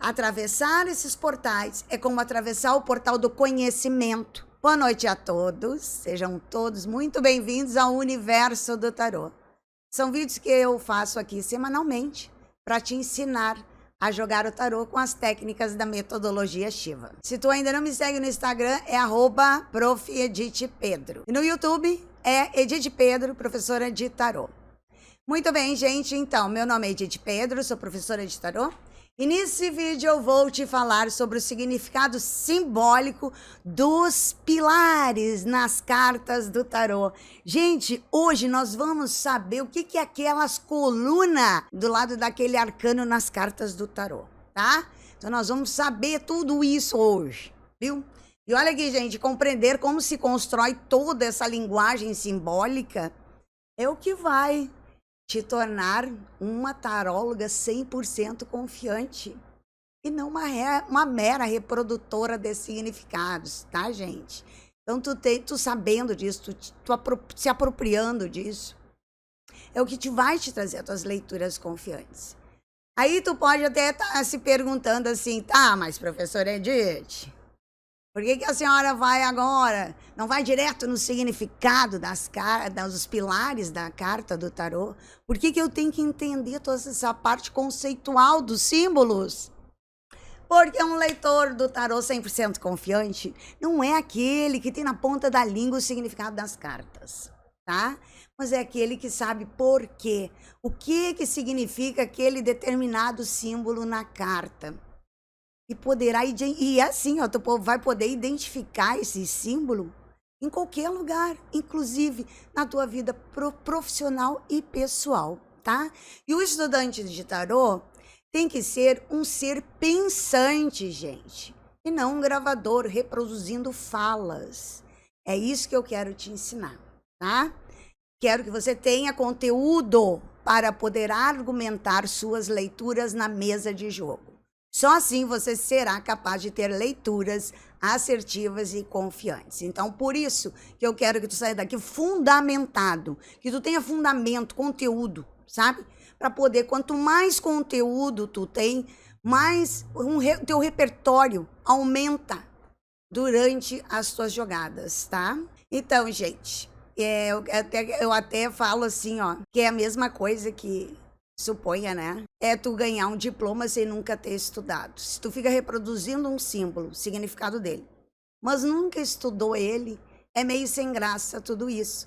Atravessar esses portais é como atravessar o portal do conhecimento. Boa noite a todos, sejam todos muito bem-vindos ao Universo do Tarô. São vídeos que eu faço aqui semanalmente para te ensinar a jogar o tarô com as técnicas da metodologia Shiva. Se tu ainda não me segue no Instagram, é @profedithpedro. E no YouTube é Edith Pedro, professora de tarô. Muito bem, gente, então, meu nome é Edith Pedro, sou professora de tarô. E nesse vídeo eu vou te falar sobre o significado simbólico dos pilares nas cartas do tarô. Gente, hoje nós vamos saber o que é aquelas colunas do lado daquele arcano nas cartas do tarô, tá? Então nós vamos saber tudo isso hoje, viu? E olha aqui, gente, compreender como se constrói toda essa linguagem simbólica é o que vai te tornar uma taróloga 100% confiante e não uma mera reprodutora de significados, tá, gente? Então, tu sabendo disso, se apropriando disso, é o que vai te trazer as tuas leituras confiantes. Aí tu pode até estar se perguntando assim, tá, mas professora Edith, por que a senhora vai agora? Não vai direto no significado dos pilares da carta do tarô? Por que eu tenho que entender toda essa parte conceitual dos símbolos? Porque um leitor do tarô 100% confiante não é aquele que tem na ponta da língua o significado das cartas, tá? Mas é aquele que sabe por quê. O que significa aquele determinado símbolo na carta. E assim, ó, tu vai poder identificar esse símbolo em qualquer lugar, inclusive na tua vida profissional e pessoal, tá? E o estudante de tarô tem que ser um ser pensante, gente, e não um gravador reproduzindo falas. É isso que eu quero te ensinar, tá? Quero que você tenha conteúdo para poder argumentar suas leituras na mesa de jogo. Só assim você será capaz de ter leituras assertivas e confiantes. Então, por isso que eu quero que tu saia daqui fundamentado, que tu tenha fundamento, conteúdo, sabe? Para poder, quanto mais conteúdo tu tem, mais teu repertório aumenta durante as tuas jogadas, tá? Então, gente, eu até falo assim, ó, que é a mesma coisa que suponha, né? É tu ganhar um diploma sem nunca ter estudado. Se tu fica reproduzindo um símbolo, o significado dele, mas nunca estudou ele, é meio sem graça tudo isso.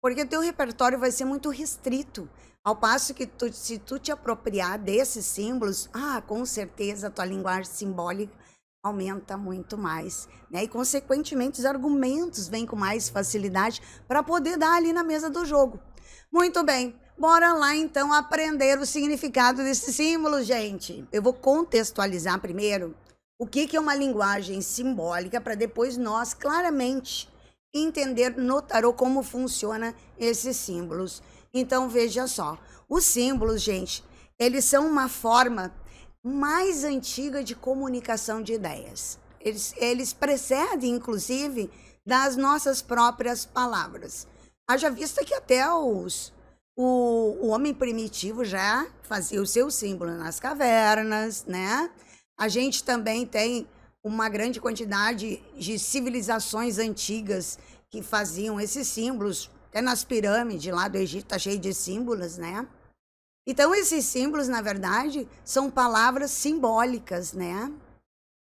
Porque teu repertório vai ser muito restrito. Ao passo que se tu te apropriar desses símbolos, com certeza a tua linguagem simbólica aumenta muito mais, né? E consequentemente os argumentos vêm com mais facilidade para poder dar ali na mesa do jogo. Muito bem. Bora lá, então, aprender o significado desse símbolo, gente. Eu vou contextualizar primeiro o que é uma linguagem simbólica para depois nós claramente entender no tarô como funciona esses símbolos. Então, veja só. Os símbolos, gente, eles são uma forma mais antiga de comunicação de ideias. Eles precedem, inclusive, das nossas próprias palavras. Haja vista que até o homem primitivo já fazia o seu símbolo nas cavernas, né? A gente também tem uma grande quantidade de civilizações antigas que faziam esses símbolos. Até nas pirâmides lá do Egito tá cheio de símbolos, né? Então esses símbolos, na verdade, são palavras simbólicas, né?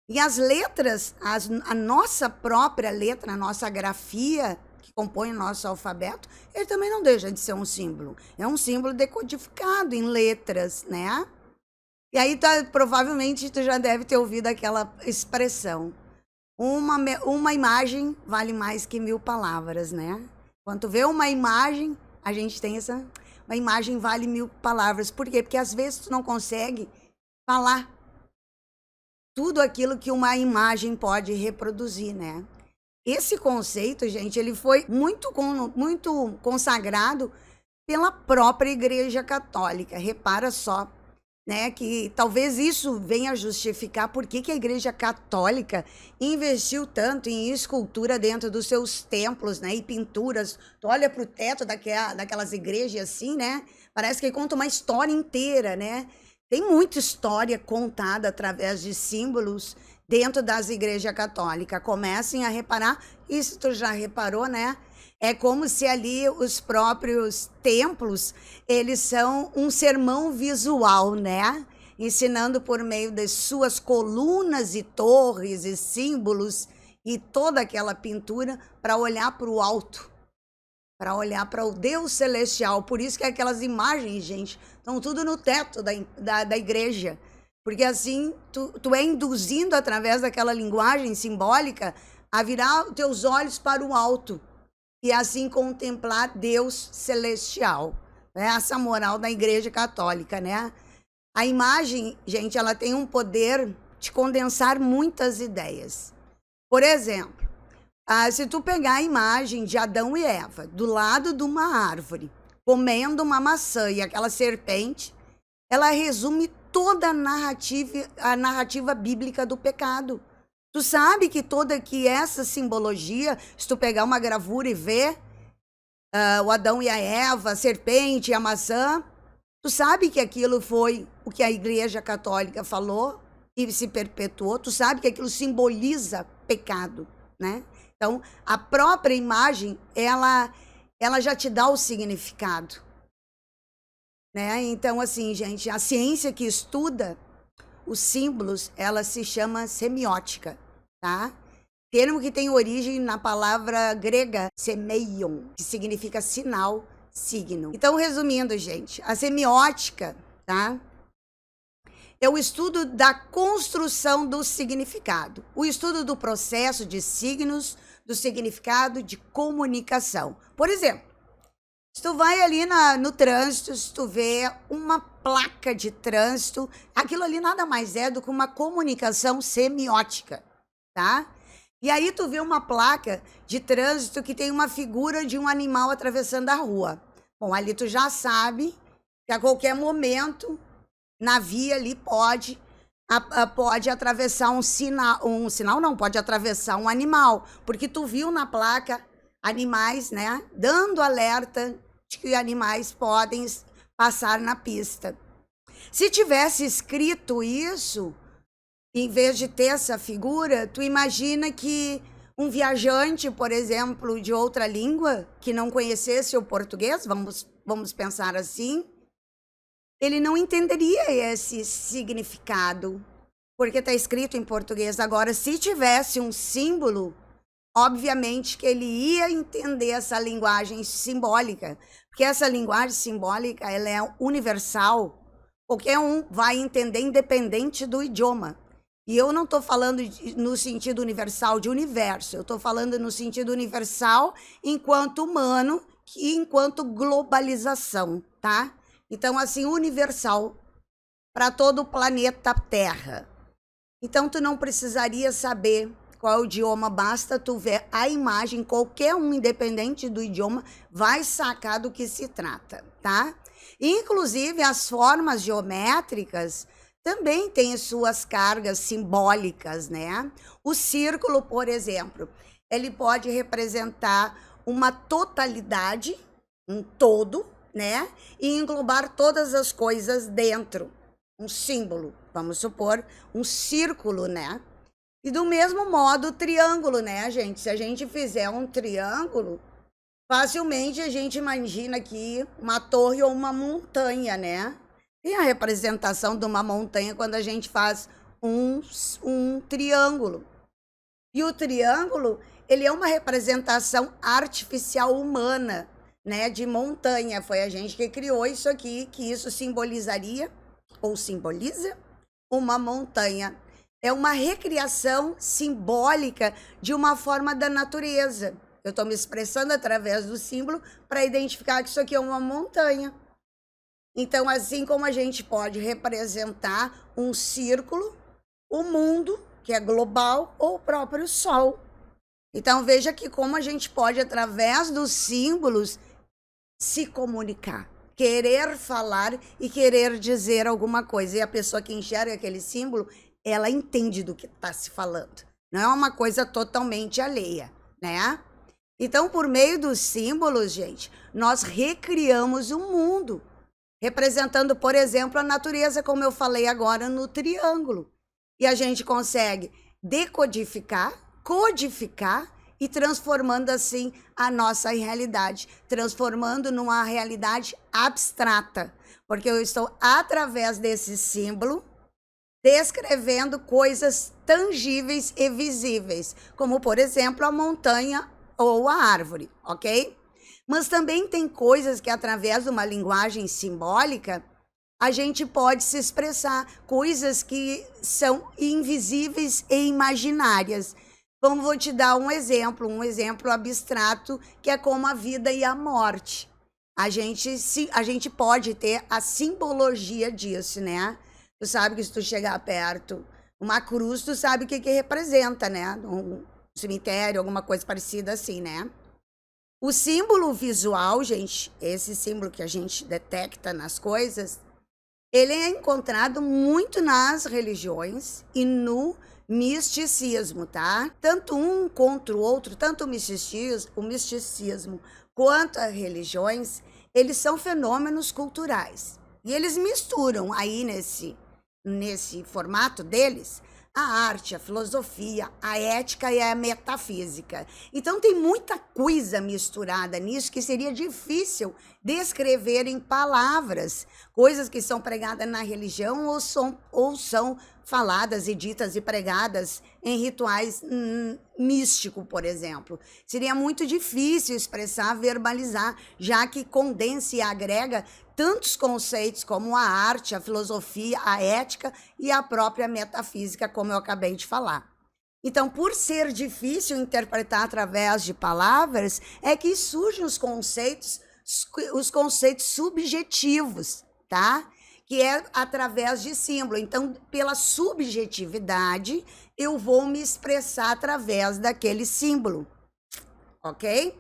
E as letras, a nossa própria letra, a nossa grafia, que compõe o nosso alfabeto, ele também não deixa de ser um símbolo. É um símbolo decodificado em letras, né? E aí, provavelmente, tu já deve ter ouvido aquela expressão. Uma imagem vale mais que 1000 palavras, né? Quando tu vê uma imagem, a gente tem uma imagem vale 1000 palavras. Por quê? Porque às vezes tu não consegue falar tudo aquilo que uma imagem pode reproduzir, né? Esse conceito, gente, ele foi muito consagrado pela própria Igreja Católica. Repara só, né, que talvez isso venha justificar por que a Igreja Católica investiu tanto em escultura dentro dos seus templos, né, e pinturas. Tu olha para o teto daquelas igrejas assim, né, parece que conta uma história inteira, né, Tem muita história contada através de símbolos dentro das igrejas católicas. Comecem a reparar, isso tu já reparou, né? É como se ali os próprios templos, eles são um sermão visual, né? Ensinando por meio das suas colunas e torres e símbolos e toda aquela pintura para olhar para o alto, para olhar para o Deus celestial. Por isso que aquelas imagens, gente, estão tudo no teto da igreja. Porque assim, tu é induzindo através daquela linguagem simbólica a virar os teus olhos para o alto e assim contemplar Deus celestial. É essa moral da igreja católica, né? A imagem, gente, ela tem um poder de condensar muitas ideias. Por exemplo, se tu pegar a imagem de Adão e Eva do lado de uma árvore, comendo uma maçã e aquela serpente, ela resume toda a narrativa bíblica do pecado. Tu sabe que essa simbologia, se tu pegar uma gravura e ver o Adão e a Eva, a serpente e a maçã, tu sabe que aquilo foi o que a Igreja Católica falou e se perpetuou. Tu sabe que aquilo simboliza pecado, né? Então, a própria imagem, ela já te dá o significado, né? Então, assim, gente, a ciência que estuda os símbolos, ela se chama semiótica, tá? Termo que tem origem na palavra grega semeion, que significa sinal, signo. Então, resumindo, gente, a semiótica, tá? É o estudo da construção do significado, o estudo do processo de signos, do significado de comunicação. Por exemplo, se tu vai ali no trânsito, se tu vê uma placa de trânsito, aquilo ali nada mais é do que uma comunicação semiótica, tá? E aí tu vê uma placa de trânsito que tem uma figura de um animal atravessando a rua. Bom, ali tu já sabe que a qualquer momento na via ali pode atravessar pode atravessar um animal, porque tu viu na placa animais, né, dando alerta de que animais podem passar na pista. Se tivesse escrito isso, em vez de ter essa figura, tu imagina que um viajante, por exemplo, de outra língua, que não conhecesse o português, vamos pensar assim, ele não entenderia esse significado, porque está escrito em português. Agora, se tivesse um símbolo, obviamente que ele ia entender essa linguagem simbólica, porque essa linguagem simbólica, ela é universal, qualquer um vai entender independente do idioma. E eu não estou falando no sentido universal de universo, eu estou falando no sentido universal enquanto humano e enquanto globalização, tá? Então, assim, universal para todo o planeta Terra. Então, tu não precisaria saber qual é o idioma, basta tu ver a imagem, qualquer um, independente do idioma, vai sacar do que se trata, tá? Inclusive, as formas geométricas também têm suas cargas simbólicas, né? O círculo, por exemplo, ele pode representar uma totalidade, um todo, né? E englobar todas as coisas dentro. Um símbolo, vamos supor, um círculo, né? E do mesmo modo o triângulo, né, gente? Se a gente fizer um triângulo, facilmente a gente imagina aqui uma torre ou uma montanha, né? Tem a representação de uma montanha quando a gente faz um triângulo. E o triângulo, ele é uma representação artificial humana, né, de montanha. Foi a gente que criou isso aqui, que isso simbolizaria, ou simboliza, uma montanha. É uma recriação simbólica de uma forma da natureza. Eu estou me expressando através do símbolo para identificar que isso aqui é uma montanha. Então, assim como a gente pode representar um círculo, o mundo, que é global, ou o próprio Sol. Então, veja que como a gente pode, através dos símbolos, se comunicar, querer falar e querer dizer alguma coisa. E a pessoa que enxerga aquele símbolo, ela entende do que está se falando. Não é uma coisa totalmente alheia, né? Então, por meio dos símbolos, gente, nós recriamos o mundo. representando, por exemplo, a natureza, como eu falei agora no triângulo. E a gente consegue decodificar, codificar e transformando assim a nossa realidade, transformando numa realidade abstrata, porque eu estou, através desse símbolo, descrevendo coisas tangíveis e visíveis, como, por exemplo, a montanha ou a árvore, ok? Mas também tem coisas que, através de uma linguagem simbólica, a gente pode se expressar, coisas que são invisíveis e imaginárias. Então, vou te dar um exemplo abstrato, que é como a vida e a morte. A gente pode ter a simbologia disso, né? Tu sabe que se tu chegar perto, uma cruz, tu sabe o que representa, né? Um cemitério, alguma coisa parecida assim, né? O símbolo visual, gente, esse símbolo que a gente detecta nas coisas, ele é encontrado muito nas religiões e no misticismo, tá? Tanto um contra o outro, tanto o misticismo quanto as religiões, eles são fenômenos culturais. E eles misturam aí nesse formato deles a arte, a filosofia, a ética e a metafísica. Então tem muita coisa misturada nisso que seria difícil descrever em palavras, coisas que são pregadas na religião ou são faladas e ditas e pregadas em rituais místicos, por exemplo. Seria muito difícil expressar, verbalizar, já que condensa e agrega tantos conceitos como a arte, a filosofia, a ética e a própria metafísica, como eu acabei de falar. Então, por ser difícil interpretar através de palavras, é que surgem os conceitos subjetivos, tá? Que é através de símbolo. Então, pela subjetividade, eu vou me expressar através daquele símbolo, ok?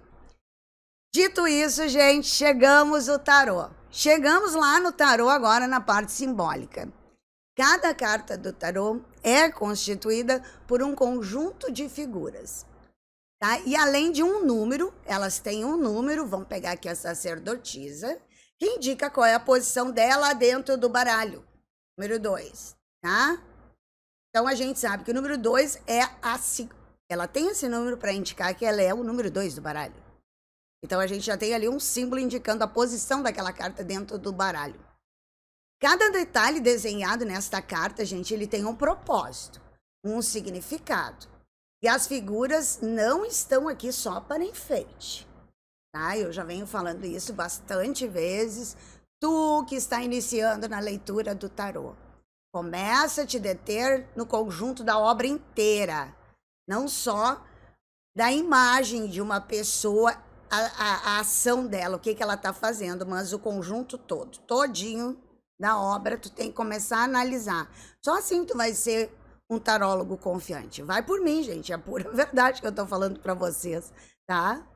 Dito isso, gente, chegamos ao tarô. Chegamos lá no tarô agora na parte simbólica. Cada carta do tarô é constituída por um conjunto de figuras, tá? E além de um número, elas têm um número, vamos pegar aqui a sacerdotisa, que indica qual é a posição dela dentro do baralho. Número 2, tá? Então a gente sabe que o número 2 é ela tem esse número para indicar que ela é o número 2 do baralho. Então, a gente já tem ali um símbolo indicando a posição daquela carta dentro do baralho. Cada detalhe desenhado nesta carta, gente, ele tem um propósito, um significado. E as figuras não estão aqui só para enfeite, tá? Eu já venho falando isso bastante vezes. Tu que está iniciando na leitura do tarô, começa a te deter no conjunto da obra inteira, não só da imagem de uma pessoa, a ação dela, o que ela está fazendo, mas o conjunto todinho da obra, tu tem que começar a analisar. Só assim tu vai ser um tarólogo confiante. Vai por mim, gente, é pura verdade que eu estou falando para vocês, tá?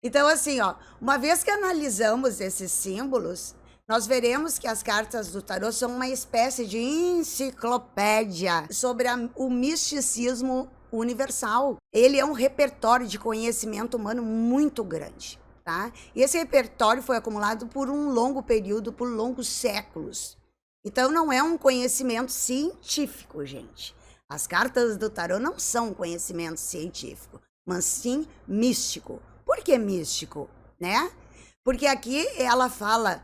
Então, assim, ó, uma vez que analisamos esses símbolos, nós veremos que as cartas do tarô são uma espécie de enciclopédia sobre o misticismo universal. Ele é um repertório de conhecimento humano muito grande, tá? E esse repertório foi acumulado por um longo período, por longos séculos. Então, não é um conhecimento científico, gente. As cartas do tarô não são conhecimento científico, mas sim místico. Por que místico, né? Porque aqui ela fala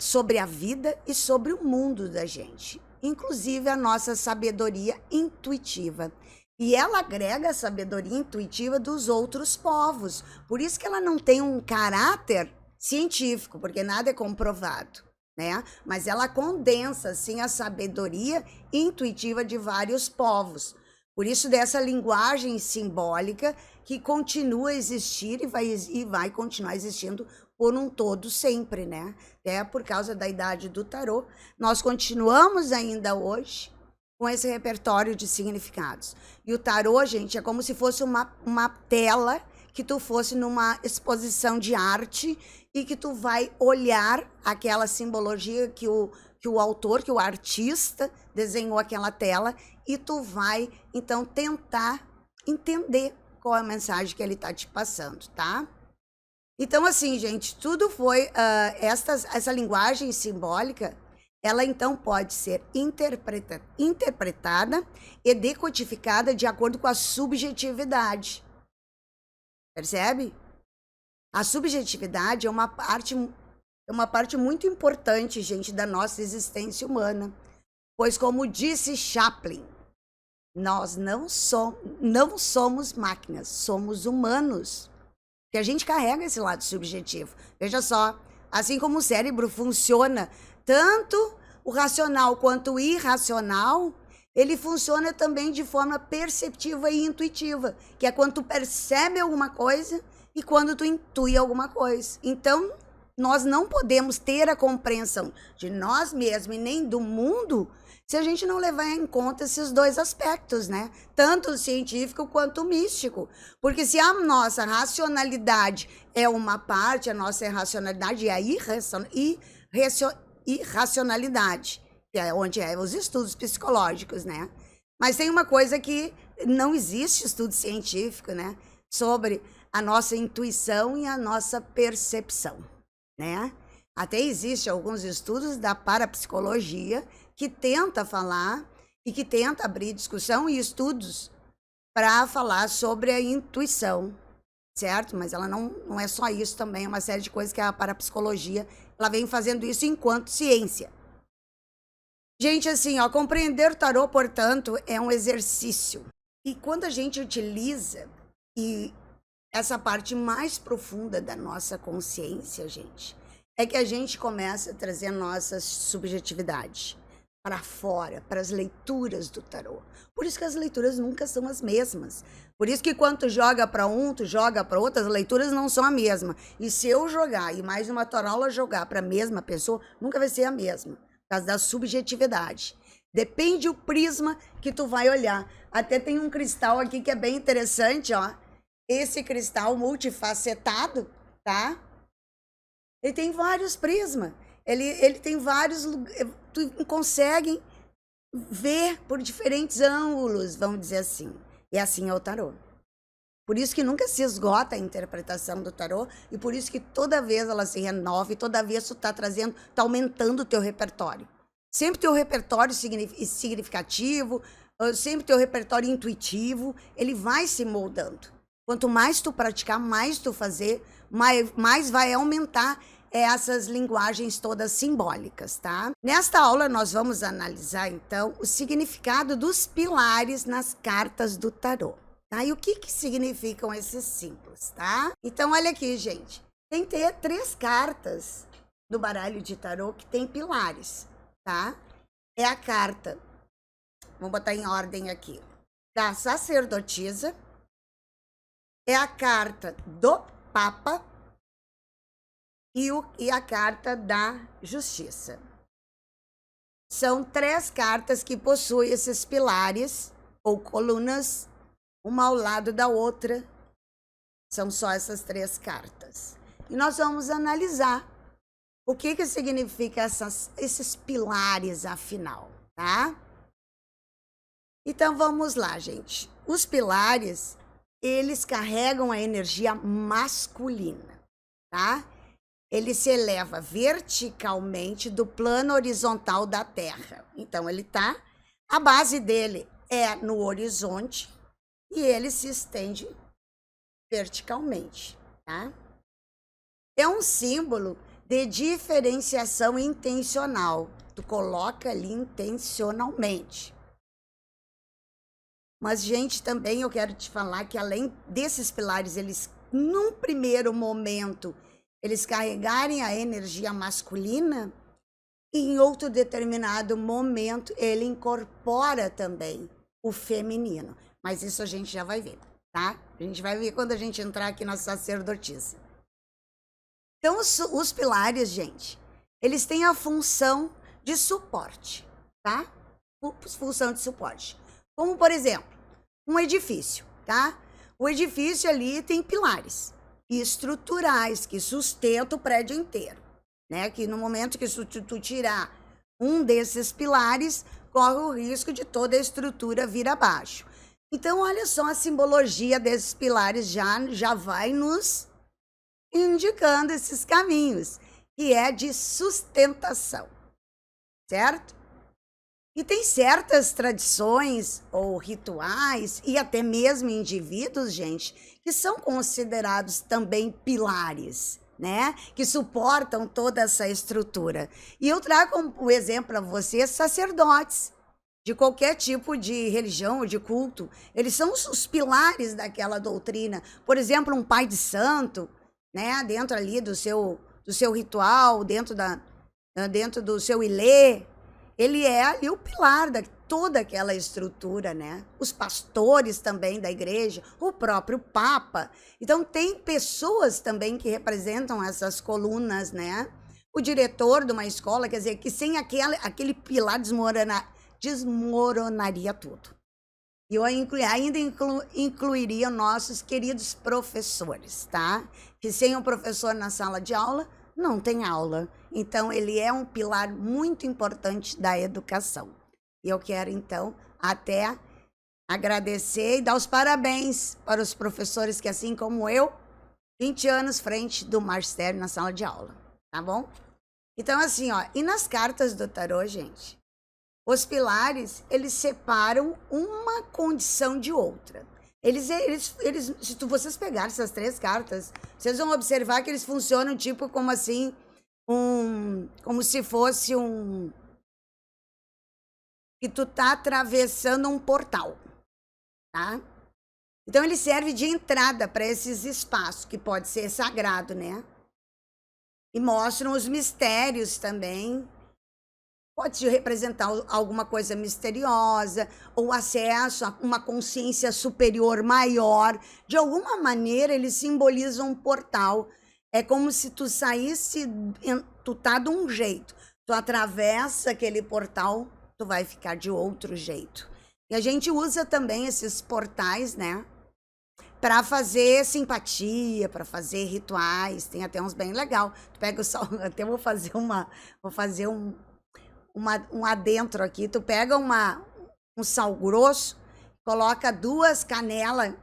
sobre a vida e sobre o mundo da gente, inclusive a nossa sabedoria intuitiva. E ela agrega a sabedoria intuitiva dos outros povos. Por isso que ela não tem um caráter científico, porque nada é comprovado, né? Mas ela condensa, assim, a sabedoria intuitiva de vários povos. Por isso, dessa linguagem simbólica que continua a existir e vai continuar existindo por um todo sempre, né? Até por causa da idade do tarô, nós continuamos ainda hoje com esse repertório de significados. E o tarô, gente, é como se fosse uma tela que tu fosse numa exposição de arte e que tu vai olhar aquela simbologia que o autor, que o artista desenhou aquela tela e tu vai, então, tentar entender qual é a mensagem que ele está te passando, tá? Então, assim, gente, tudo foi essa linguagem simbólica, ela então pode ser interpretada e decodificada de acordo com a subjetividade. Percebe? A subjetividade é uma parte muito importante, gente, da nossa existência humana. Pois, como disse Chaplin, nós não somos máquinas, somos humanos. Que a gente carrega esse lado subjetivo. Veja só, assim como o cérebro funciona, tanto o racional quanto o irracional, ele funciona também de forma perceptiva e intuitiva, que é quando tu percebe alguma coisa e quando tu intui alguma coisa. Então, nós não podemos ter a compreensão de nós mesmos e nem do mundo se a gente não levar em conta esses dois aspectos, né? Tanto o científico quanto o místico. Porque se a nossa racionalidade é uma parte, a nossa irracionalidade é a irracionalidade, que é onde é os estudos psicológicos, né? Mas tem uma coisa que não existe estudo científico, né? Sobre a nossa intuição e a nossa percepção, né? Até existem alguns estudos da parapsicologia que tenta falar e que tenta abrir discussão e estudos para falar sobre a intuição, certo? Mas ela não é só isso também, é uma série de coisas que a parapsicologia, ela vem fazendo isso enquanto ciência. Gente, assim, ó, compreender o tarô, portanto, é um exercício. E quando a gente utiliza essa parte mais profunda da nossa consciência, gente, é que a gente começa a trazer a nossa subjetividade para fora, para as leituras do tarô. Por isso que as leituras nunca são as mesmas. Por isso que quando tu joga para um, tu joga para outras, as leituras não são a mesma. E se eu jogar e mais uma tarola jogar para a mesma pessoa, nunca vai ser a mesma, por causa da subjetividade. Depende o prisma que tu vai olhar. Até tem um cristal aqui que é bem interessante, ó. Esse cristal multifacetado, tá? Ele tem vários prismas. Ele tem vários, tu consegue ver por diferentes ângulos, vamos dizer assim. E assim é o tarô. Por isso que nunca se esgota a interpretação do tarô e por isso que toda vez ela se renova e toda vez tu tá trazendo, tá aumentando o teu repertório. Sempre teu repertório significativo, sempre teu repertório intuitivo, ele vai se moldando. Quanto mais tu praticar, mais tu fazer, mais vai aumentar essas linguagens todas simbólicas, tá? Nesta aula nós vamos analisar, então, o significado dos pilares nas cartas do tarô, tá? E o que significam esses símbolos, tá? Então, olha aqui, gente. Tem 3 cartas do baralho de tarô que tem pilares, tá? É a carta, vamos botar em ordem aqui, da sacerdotisa, é a carta do Papa e a carta da Justiça. São 3 cartas que possuem esses pilares ou colunas, uma ao lado da outra. São só essas 3 cartas. E nós vamos analisar o que significa esses pilares, afinal, tá? Então, vamos lá, gente. Os pilares, eles carregam a energia masculina, tá? Ele se eleva verticalmente do plano horizontal da Terra. Então, a base dele é no horizonte e ele se estende verticalmente, tá? É um símbolo de diferenciação intencional. Tu coloca ali intencionalmente. Mas, gente, também eu quero te falar que além desses pilares, eles, num primeiro momento, eles carregarem a energia masculina, e em outro determinado momento ele incorpora também o feminino. Mas isso a gente já vai ver, tá? A gente vai ver quando a gente entrar aqui na sacerdotisa. Então, os pilares, gente, eles têm a função de suporte, tá? Função de suporte. Como, por exemplo, um edifício, tá? O edifício ali tem pilares estruturais que sustentam o prédio inteiro, né? Que no momento que tu tirar um desses pilares, corre o risco de toda a estrutura vir abaixo. Então, olha só, a simbologia desses pilares já vai nos indicando esses caminhos, que é de sustentação, certo? E tem certas tradições ou rituais e até mesmo indivíduos, gente, que são considerados também pilares, né? Que suportam toda essa estrutura. E eu trago como exemplo para vocês sacerdotes de qualquer tipo de religião ou de culto. Eles são os pilares daquela doutrina. Por exemplo, um pai de santo, né? Dentro ali do seu ritual, dentro do seu ilê, ele é ali o pilar de toda aquela estrutura, né? Os pastores também da igreja, o próprio Papa. Então, tem pessoas também que representam essas colunas, né? O diretor de uma escola, quer dizer, que sem aquele pilar desmoronaria tudo. E eu ainda incluiria nossos queridos professores, tá? Que sem o professor na sala de aula, não tem aula. Então, ele é um pilar muito importante da educação. E eu quero, então, até agradecer e dar os parabéns para os professores que, assim como eu, 20 anos frente do magistério na sala de aula, tá bom? Então, assim, ó, e nas cartas do tarô, gente, os pilares, eles separam uma condição de outra. Se vocês pegarem essas 3 cartas, vocês vão observar que eles funcionam tipo como assim, como se fosse que tu tá atravessando um portal, tá? Então ele serve de entrada para esses espaços, que pode ser sagrado, né? E mostram os mistérios também. Pode representar alguma coisa misteriosa, ou acesso a uma consciência superior maior. De alguma maneira, ele simboliza um portal. É como se tu saísse, tu tá de um jeito. Tu atravessa aquele portal, tu vai ficar de outro jeito. E a gente usa também esses portais, né? Para fazer simpatia, para fazer rituais. Tem até uns bem legal. Tu pega o sol, até vou fazer um adentro aqui, tu pega um sal grosso, coloca 2 canelas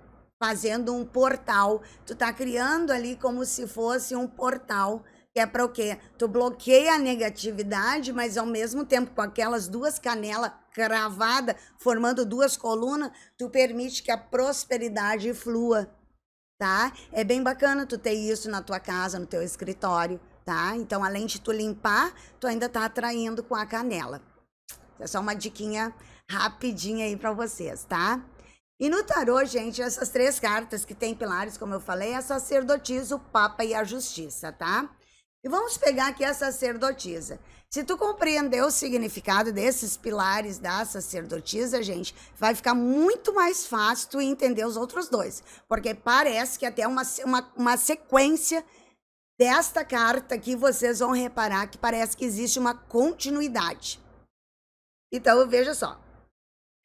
fazendo um portal, tu tá criando ali como se fosse um portal, que é para o quê? Tu bloqueia a negatividade, mas ao mesmo tempo com aquelas 2 canelas cravadas, formando 2 colunas, tu permite que a prosperidade flua, tá? É bem bacana tu ter isso na tua casa, no teu escritório, tá? Então, além de tu limpar, tu ainda tá atraindo com a canela. É só uma diquinha rapidinha aí para vocês, tá? E no tarô, gente, essas 3 cartas que tem pilares, como eu falei, é a sacerdotisa, o Papa e a justiça, tá? E vamos pegar aqui a sacerdotisa. Se tu compreender o significado desses pilares da sacerdotisa, gente, vai ficar muito mais fácil tu entender os outros 2. Porque parece que até uma sequência desta carta aqui, vocês vão reparar que parece que existe uma continuidade. Então, veja só.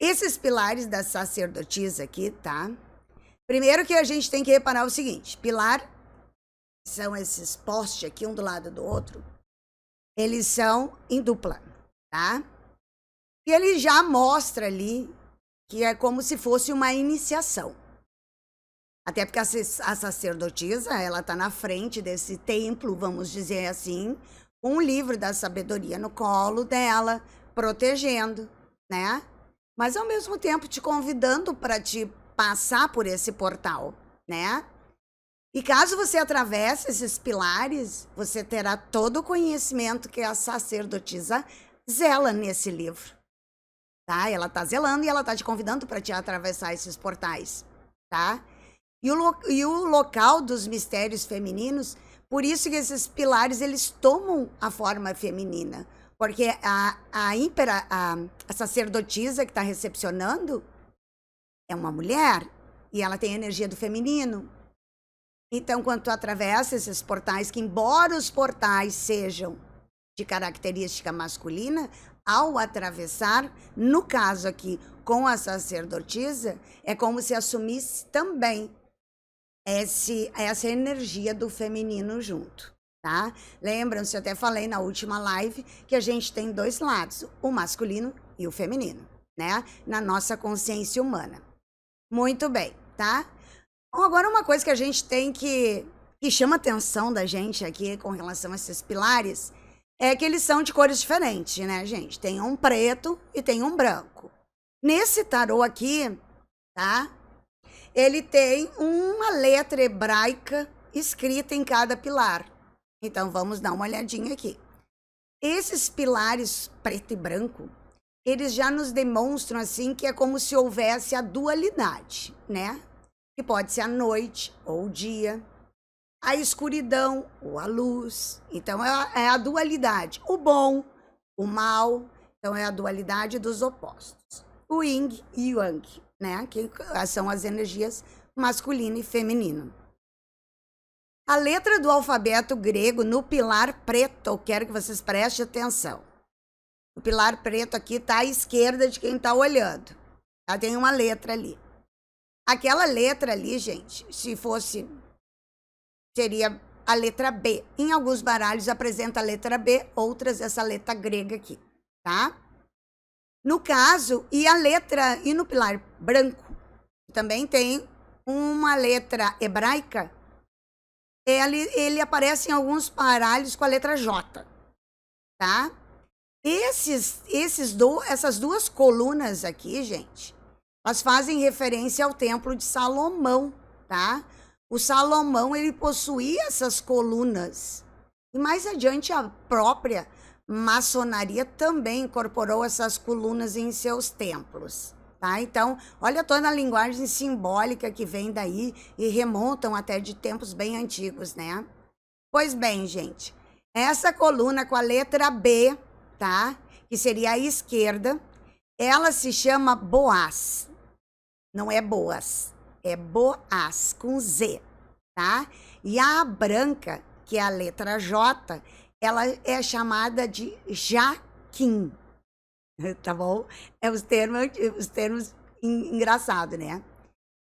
Esses pilares da sacerdotisa aqui, tá? Primeiro que a gente tem que reparar o seguinte. Pilar são esses postes aqui, um do lado do outro. Eles são em dupla, tá? E ele já mostra ali que é como se fosse uma iniciação. Até porque a sacerdotisa, ela tá na frente desse templo, vamos dizer assim, com um livro da sabedoria no colo dela, protegendo, né? Mas ao mesmo tempo te convidando para te passar por esse portal, né? E caso você atravesse esses pilares, você terá todo o conhecimento que a sacerdotisa zela nesse livro, tá? Ela tá zelando e ela tá te convidando para te atravessar esses portais, tá? E o local dos mistérios femininos, por isso que esses pilares, eles tomam a forma feminina. Porque a sacerdotisa que está recepcionando é uma mulher e ela tem a energia do feminino. Então, quando tu atravessa esses portais, que embora os portais sejam de característica masculina, ao atravessar, no caso aqui com a sacerdotisa, é como se assumisse também essa energia do feminino junto, tá? Lembram-se, eu até falei na última live que a gente tem 2 lados, o masculino e o feminino, né? Na nossa consciência humana. Muito bem, tá? Bom, agora uma coisa que a gente tem que que chama a atenção da gente aqui com relação a esses pilares é que eles são de cores diferentes, né, gente? Tem um preto e tem um branco. Nesse tarô aqui, tá? Ele tem uma letra hebraica escrita em cada pilar. Então, vamos dar uma olhadinha aqui. Esses pilares preto e branco, eles já nos demonstram, assim, que é como se houvesse a dualidade, né? Que pode ser a noite ou o dia, a escuridão ou a luz. Então, é a dualidade. O bom, o mal. Então, é a dualidade dos opostos. O yin e o yang, né? Que são as energias masculino e feminino. A letra do alfabeto grego no pilar preto, eu quero que vocês prestem atenção. O pilar preto aqui está à esquerda de quem está olhando. Tá? Tem uma letra ali. Aquela letra ali, gente, se fosse, seria a letra B. Em alguns baralhos apresenta a letra B, outras essa letra grega aqui, tá? No caso, e no pilar branco, também tem uma letra hebraica. Ele aparece em alguns baralhos com a letra J, tá? Essas duas colunas aqui, gente, elas fazem referência ao Templo de Salomão, tá? O Salomão, ele possuía essas colunas. E mais adiante, a própria maçonaria também incorporou essas colunas em seus templos, tá? Então, olha toda a linguagem simbólica que vem daí e remontam até de tempos bem antigos, né? Pois bem, gente, essa coluna com a letra B, tá? Que seria a esquerda, ela se chama Boaz. Não é Boas, é Boaz, com Z, tá? E a branca, que é a letra J, ela é chamada de Jaquim, tá bom? É os termos engraçados, né?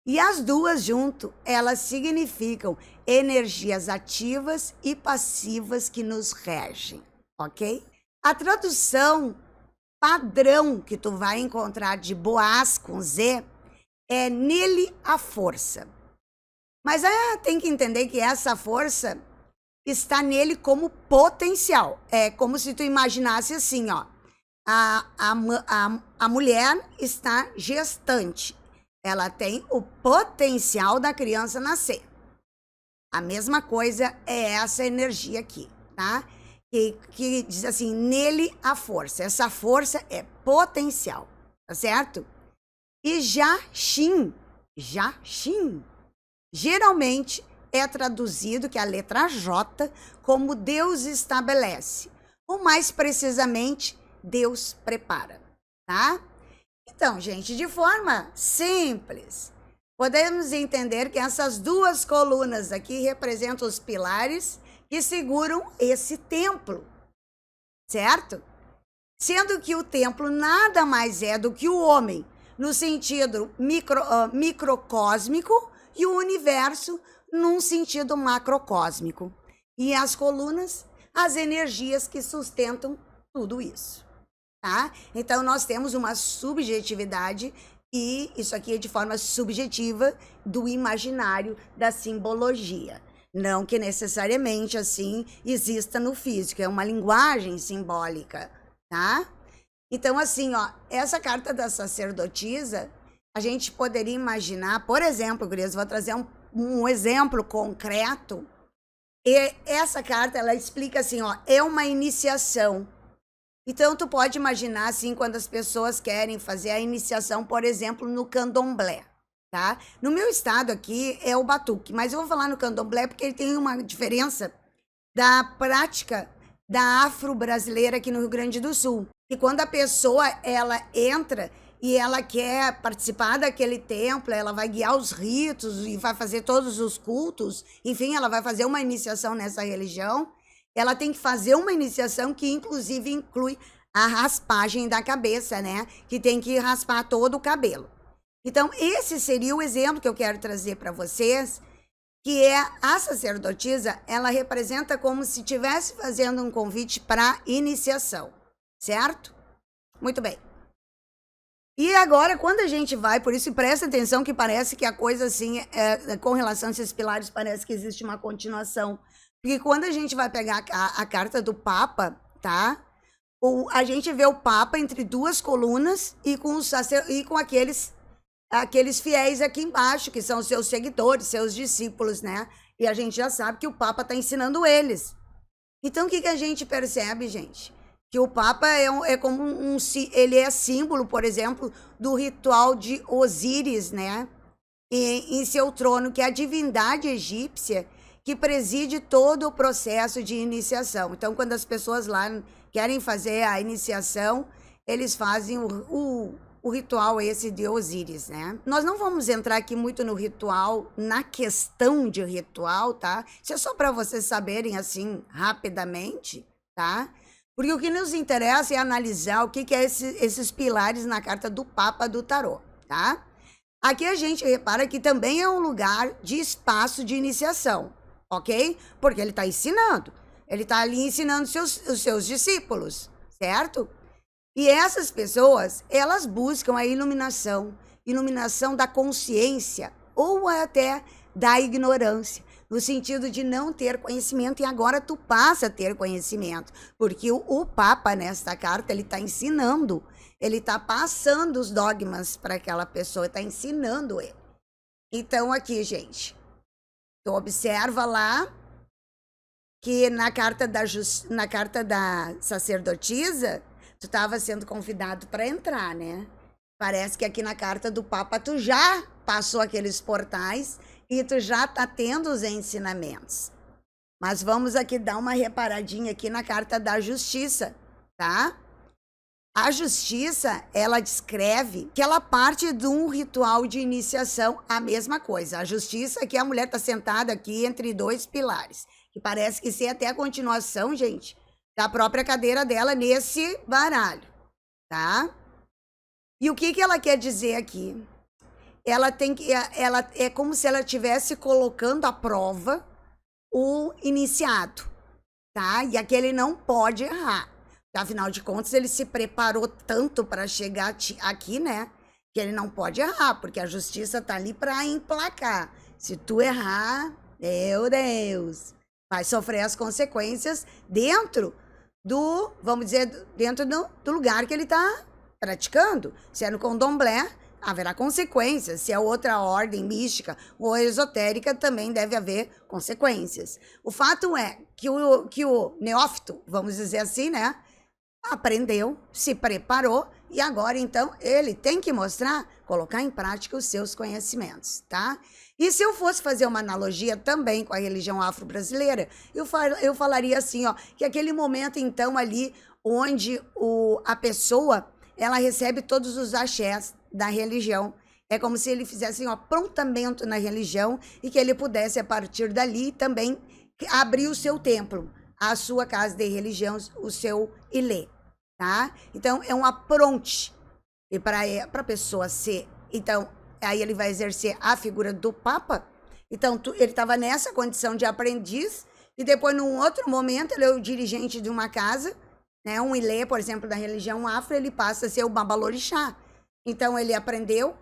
E as duas junto, elas significam energias ativas e passivas que nos regem, ok? A tradução padrão que tu vai encontrar de Boaz com Z é nele a força. Mas tem que entender que essa força está nele como potencial. É como se tu imaginasse assim, ó. A mulher está gestante. Ela tem o potencial da criança nascer. A mesma coisa é essa energia aqui, tá? Que diz assim, nele a força. Essa força é potencial, tá certo? E Jaxim, geralmente é traduzido, que é a letra J, como Deus estabelece. Ou mais precisamente, Deus prepara, tá? Então, gente, de forma simples, podemos entender que essas duas colunas aqui representam os pilares que seguram esse templo, certo? Sendo que o templo nada mais é do que o homem, no sentido microcósmico, e o universo num sentido macrocósmico. E as colunas, as energias que sustentam tudo isso, tá? Então, nós temos uma subjetividade, e isso aqui é de forma subjetiva do imaginário, da simbologia. Não que necessariamente assim exista no físico, é uma linguagem simbólica, tá? Então, assim, ó, essa carta da sacerdotisa, a gente poderia imaginar, por exemplo, gurias, vou trazer um exemplo concreto. E essa carta, ela explica assim, ó, é uma iniciação. Então, tu pode imaginar, assim, quando as pessoas querem fazer a iniciação, por exemplo, no candomblé, tá? No meu estado aqui é o batuque, mas eu vou falar no candomblé porque ele tem uma diferença da prática da afro-brasileira aqui no Rio Grande do Sul. E quando a pessoa, ela entra e ela quer participar daquele templo, ela vai guiar os ritos e vai fazer todos os cultos, enfim, ela vai fazer uma iniciação nessa religião, ela tem que fazer uma iniciação que inclusive inclui a raspagem da cabeça, né? Que tem que raspar todo o cabelo. Então, esse seria o exemplo que eu quero trazer para vocês, que é a sacerdotisa, ela representa como se estivesse fazendo um convite para iniciação, certo? Muito bem. E agora, quando a gente vai, por isso presta atenção que parece que a coisa assim, com relação a esses pilares, parece que existe uma continuação. Porque quando a gente vai pegar a carta do Papa, tá? A gente vê o Papa entre duas colunas e com aqueles fiéis aqui embaixo, que são seus seguidores, seus discípulos, né? E a gente já sabe que o Papa está ensinando eles. Então, o que a gente percebe, gente? Que o Papa é como ele é símbolo, por exemplo, do ritual de Osíris, né? Em seu trono, que é a divindade egípcia que preside todo o processo de iniciação. Então, quando as pessoas lá querem fazer a iniciação, eles fazem o ritual esse de Osíris, né? Nós não vamos entrar aqui muito no ritual, na questão de ritual, tá? Isso é só para vocês saberem, assim, rapidamente, tá? Porque o que nos interessa é analisar o que é esses pilares na carta do Papa do Tarô, tá? Aqui a gente repara que também é um lugar de espaço de iniciação, ok? Porque ele está ensinando. Ele está ali ensinando os seus discípulos, certo? E essas pessoas, elas buscam a iluminação da consciência ou até da ignorância, no sentido de não ter conhecimento, e agora tu passa a ter conhecimento, porque o Papa, nesta carta, ele está ensinando, ele está passando os dogmas para aquela pessoa, está ensinando ele. Então aqui, gente, tu observa lá que na carta da sacerdotisa, tu estava sendo convidado para entrar, né? Parece que aqui na carta do Papa tu já passou aqueles portais e tu já tá tendo os ensinamentos. Mas vamos aqui dar uma reparadinha aqui na carta da justiça, tá? A justiça, ela descreve que ela parte de um ritual de iniciação, a mesma coisa. A justiça, que a mulher tá sentada aqui entre dois pilares, que parece que ser até a continuação, gente, da própria cadeira dela nesse baralho, tá? E o que ela quer dizer aqui? Ela é como se ela estivesse colocando à prova o iniciado, tá? E aquele não pode errar. Afinal de contas, ele se preparou tanto para chegar aqui, né? Que ele não pode errar, porque a justiça tá ali para emplacar. Se tu errar, meu Deus, vai sofrer as consequências dentro vamos dizer, dentro do lugar que ele está praticando. Se é no candomblé, haverá consequências. Se é outra ordem mística ou esotérica, também deve haver consequências. O fato é que o neófito, vamos dizer assim, né, aprendeu, se preparou e agora, então, ele tem que colocar em prática os seus conhecimentos, tá? E se eu fosse fazer uma analogia também com a religião afro-brasileira, eu falaria assim, ó, que aquele momento, então, ali, onde a pessoa, ela recebe todos os axés da religião, é como se ele fizesse um aprontamento na religião e que ele pudesse, a partir dali, também abrir o seu templo, a sua casa de religião, o seu ilê, tá? Então, é um apronte. E para a pessoa ser, então, aí ele vai exercer a figura do Papa. Então, ele estava nessa condição de aprendiz e depois, num outro momento, ele é o dirigente de uma casa, né? Um ilê, por exemplo, da religião afro, ele passa a ser o babalorixá. Então, ele aprendeu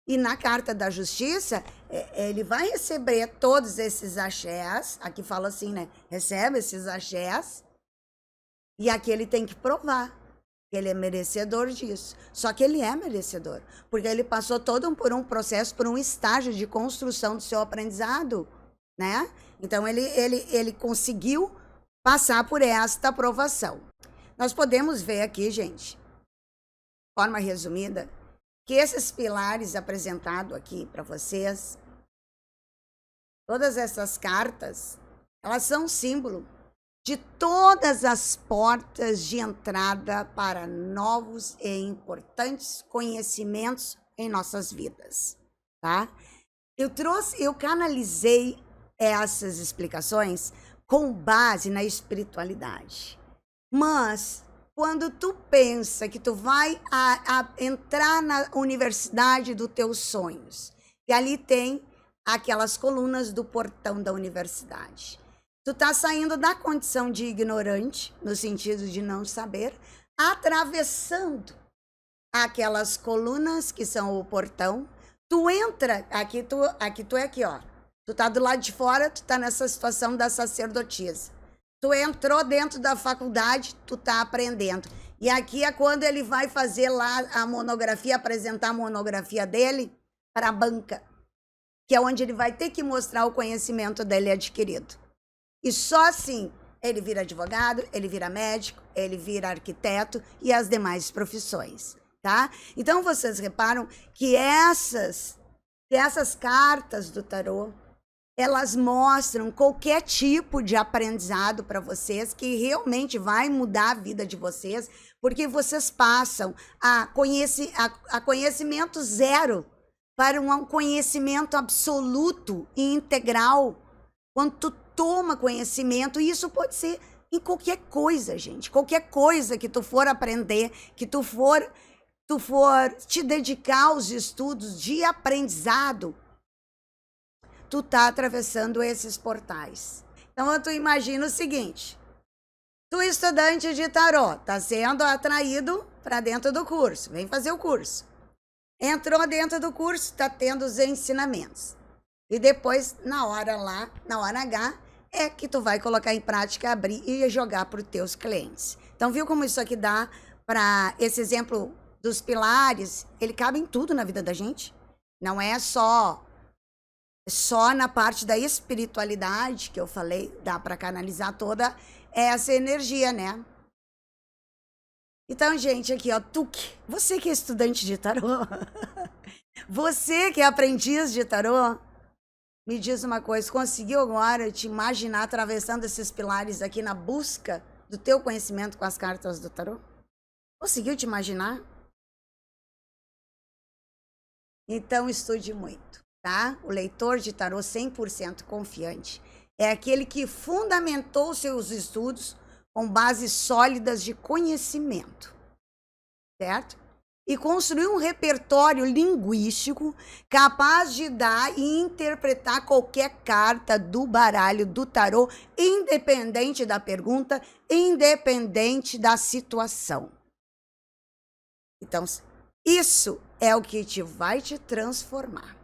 e na carta da justiça, ele vai receber todos esses axés, aqui fala assim, né? Recebe esses axés e aqui ele tem que provar. Ele é merecedor disso. Só que ele é merecedor, porque ele passou por um processo, por um estágio de construção do seu aprendizado, né? Então, ele conseguiu passar por esta aprovação. Nós podemos ver aqui, gente, de forma resumida, que esses pilares apresentados aqui para vocês, todas essas cartas, elas são símbolo de todas as portas de entrada para novos e importantes conhecimentos em nossas vidas, tá? Eu canalizei essas explicações com base na espiritualidade. Mas quando tu pensa que tu vai entrar na universidade dos teus sonhos, e ali tem aquelas colunas do portão da universidade, tu tá saindo da condição de ignorante, no sentido de não saber, atravessando aquelas colunas que são o portão. Tu entra, aqui tu é aqui, ó. Tu tá do lado de fora, tu tá nessa situação da sacerdotisa. Tu entrou dentro da faculdade, tu tá aprendendo. E aqui é quando ele vai fazer lá a monografia, apresentar a monografia dele para a banca, que é onde ele vai ter que mostrar o conhecimento dele adquirido. E só assim ele vira advogado, ele vira médico, ele vira arquiteto e as demais profissões, tá? Então vocês reparam que essas cartas do tarô, elas mostram qualquer tipo de aprendizado para vocês que realmente vai mudar a vida de vocês, porque vocês passam a conhecimento zero para um conhecimento absoluto e integral. Quando tu toma conhecimento, e isso pode ser em qualquer coisa, gente. Qualquer coisa que tu for aprender, que tu for te dedicar aos estudos de aprendizado, tu tá atravessando esses portais. Então, tu imagina o seguinte: tu, estudante de tarô, tá sendo atraído para dentro do curso, vem fazer o curso. Entrou dentro do curso, tá tendo os ensinamentos. E depois, na hora H, é que tu vai colocar em prática, abrir e jogar para os teus clientes. Então, viu como isso aqui dá para esse exemplo dos pilares? Ele cabe em tudo na vida da gente. Não é só na parte da espiritualidade que eu falei, dá para canalizar toda essa energia, né? Então, gente, aqui, ó, você que é estudante de tarô, você que é aprendiz de tarô, me diz uma coisa, conseguiu agora te imaginar atravessando esses pilares aqui na busca do teu conhecimento com as cartas do tarô? Conseguiu te imaginar? Então, estude muito, tá? O leitor de tarô 100% confiante é aquele que fundamentou seus estudos com bases sólidas de conhecimento, certo? E construiu um repertório linguístico capaz de dar e interpretar qualquer carta do baralho do tarô, independente da pergunta, independente da situação. Então, isso é o que vai te transformar.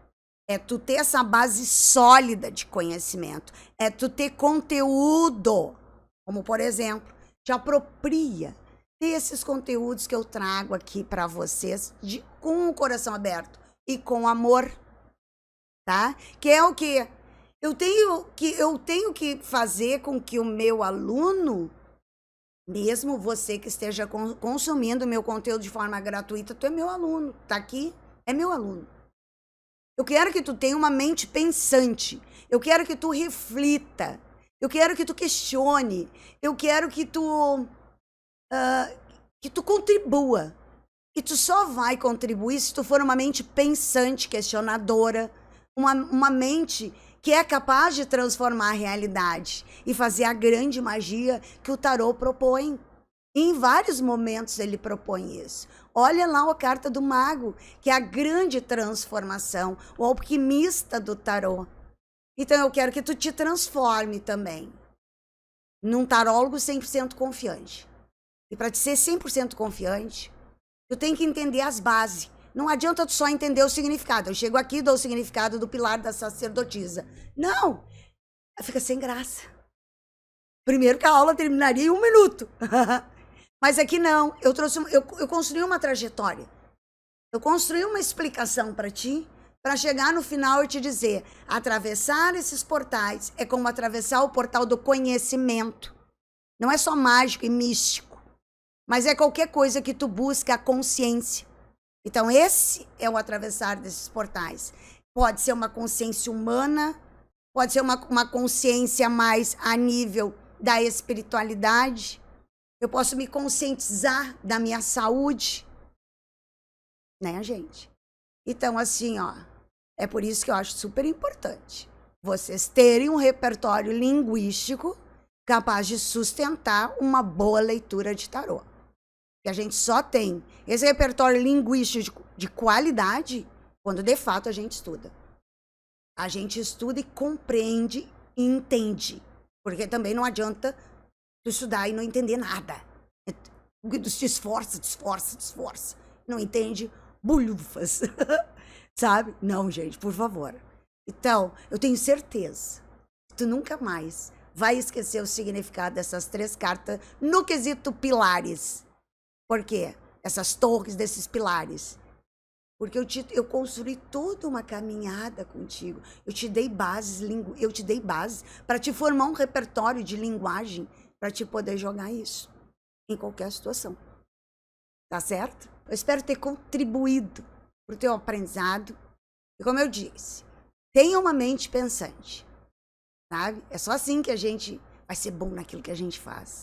É tu ter essa base sólida de conhecimento. É tu ter conteúdo. Como, por exemplo, te apropria desses conteúdos que eu trago aqui para vocês com o coração aberto e com amor, tá? Que é o que eu tenho que fazer com que o meu aluno, mesmo você que esteja consumindo meu conteúdo de forma gratuita, tu é meu aluno, tá aqui, é meu aluno. Eu quero que tu tenha uma mente pensante, eu quero que tu reflita, eu quero que tu questione, eu quero que tu contribua. E tu só vai contribuir se tu for uma mente pensante, questionadora, uma mente que é capaz de transformar a realidade e fazer a grande magia que o tarô propõe. E em vários momentos ele propõe isso. Olha lá a carta do mago, que é a grande transformação, o alquimista do tarô. Então eu quero que tu te transforme também num tarólogo 100% confiante. E para te ser 100% confiante, tu tem que entender as bases. Não adianta tu só entender o significado. Eu chego aqui e dou o significado do pilar da sacerdotisa. Não! Fica sem graça. Primeiro que a aula terminaria em 1 minuto. Mas aqui não. Eu construí uma trajetória. Eu construí uma explicação para ti, para chegar no final e te dizer, atravessar esses portais é como atravessar o portal do conhecimento. Não é só mágico e místico, mas é qualquer coisa que tu busca a consciência. Então esse é o atravessar desses portais. Pode ser uma consciência humana, pode ser uma consciência mais a nível da espiritualidade. Eu posso me conscientizar da minha saúde, né, gente? Então, assim, ó, é por isso que eu acho super importante vocês terem um repertório linguístico capaz de sustentar uma boa leitura de tarô. Que a gente só tem esse repertório linguístico de qualidade quando de fato a gente estuda. A gente estuda e compreende e entende. Porque também não adianta tu estudar e não entender nada. Tu te esforça. não entende bulhufas, sabe? Não, gente, por favor. Então, eu tenho certeza que tu nunca mais vai esquecer o significado dessas 3 cartas no quesito pilares. Por quê? Essas torres desses pilares. Porque eu construí toda uma caminhada contigo. Eu te dei bases para te formar um repertório de linguagem para te poder jogar isso em qualquer situação. Tá certo? Eu espero ter contribuído para o teu aprendizado. E como eu disse, tenha uma mente pensante. Sabe? É só assim que a gente vai ser bom naquilo que a gente faz.